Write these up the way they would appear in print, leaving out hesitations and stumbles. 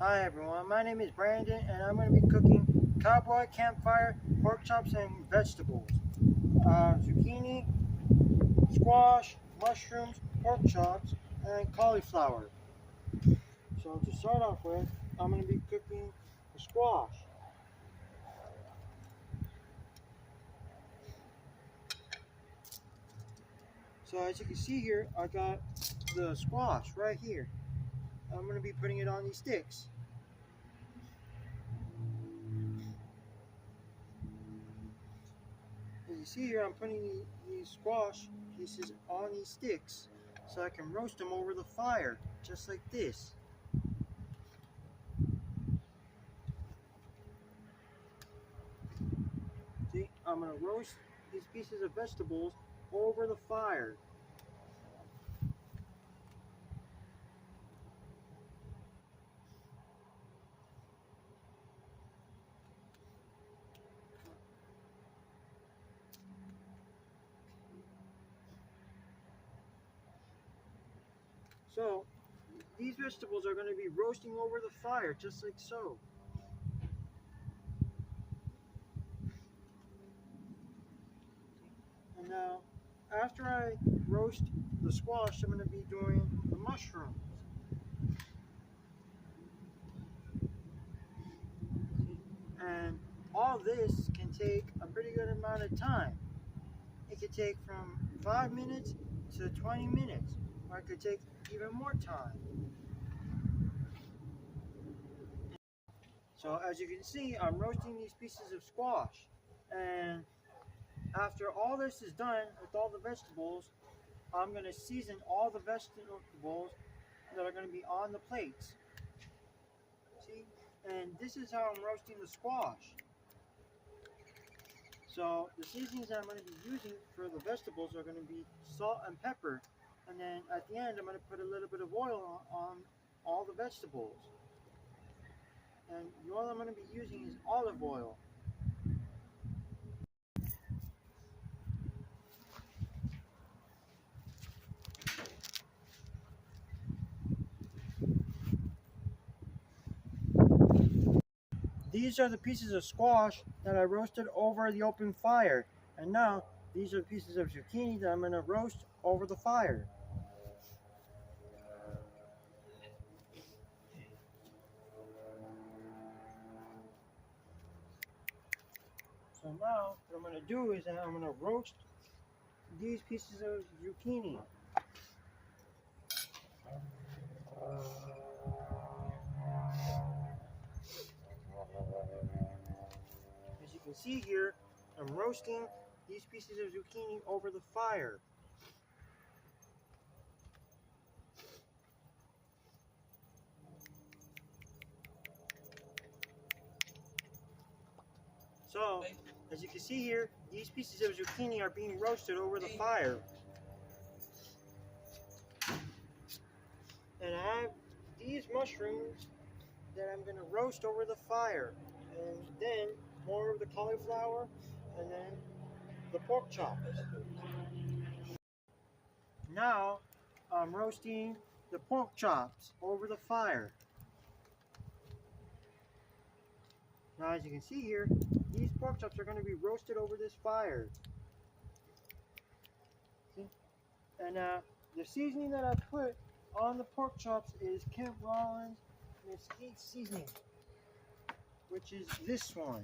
Hi everyone, my name is Brandon and I'm going to be cooking Cowboy Campfire pork chops and vegetables. Zucchini, squash, mushrooms, pork chops, and cauliflower. So to start off with, I'm going to be cooking the squash. So as you can see here, I got the squash right here. I'm going to be putting it on these sticks. As you see here, I'm putting these squash pieces on these sticks so I can roast them over the fire, just like this. See, I'm going to roast these pieces of vegetables over the fire. So, these vegetables are going to be roasting over the fire, just like so. And now, after I roast the squash, I'm going to be doing the mushrooms. And all this can take a pretty good amount of time. It could take from 5 minutes to 20 minutes, or it could take even more time. So as you can see, I'm roasting these pieces of squash, and after all this is done with all the vegetables, I'm going to season all the vegetables that are going to be on the plates. See? And this is how I'm roasting the squash. So the seasonings that I'm going to be using for the vegetables are going to be salt and pepper. And then at the end, I'm going to put a little bit of oil on all the vegetables. And the oil I'm going to be using is olive oil. These are the pieces of squash that I roasted over the open fire. And now, these are pieces of zucchini that I'm going to roast over the fire. So now, what I'm going to do is I'm going to roast these pieces of zucchini. As you can see here, I'm roasting these pieces of zucchini over the fire. So, as you can see here, these pieces of zucchini are being roasted over the fire. And I have these mushrooms that I'm going to roast over the fire. And then more of the cauliflower, and then the pork chops. Now, I'm roasting the pork chops over the fire. Now, as you can see here, these pork chops are going to be roasted over this fire. See? And the seasoning that I put on the pork chops is Campfire mesquite seasoning, which is this one.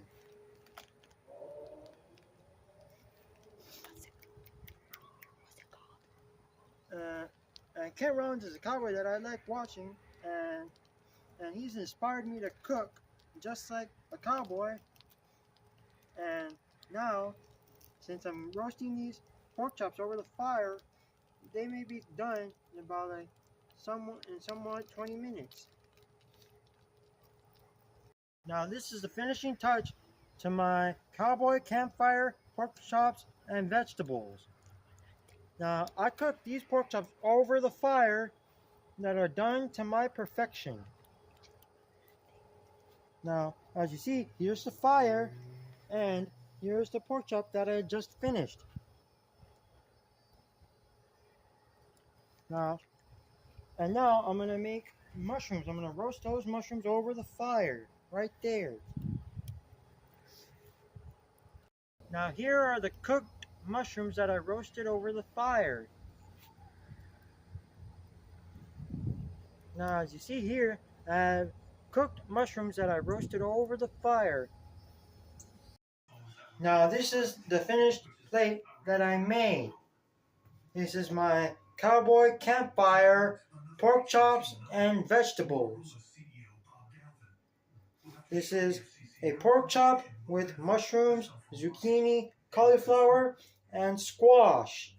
And Ken Rollins is a cowboy that I like watching, and he's inspired me to cook just like a cowboy. And now, since I'm roasting these pork chops over the fire, they may be done in about somewhat 20 minutes. Now this is the finishing touch to my Cowboy Campfire pork chops and vegetables. Now I cooked these pork chops over the fire that are done to my perfection. Now as you see, here's the fire and here's the pork chop that I just finished. Now I'm going to make mushrooms. I'm going to roast those mushrooms over the fire right there. Now here are the cooked mushrooms that I roasted over the fire. Now as you see here, I have cooked mushrooms that I roasted over the fire. Now this is the finished plate that I made. This is my Cowboy Campfire pork chops and vegetables. This is a pork chop with mushrooms, zucchini, cauliflower, and squash.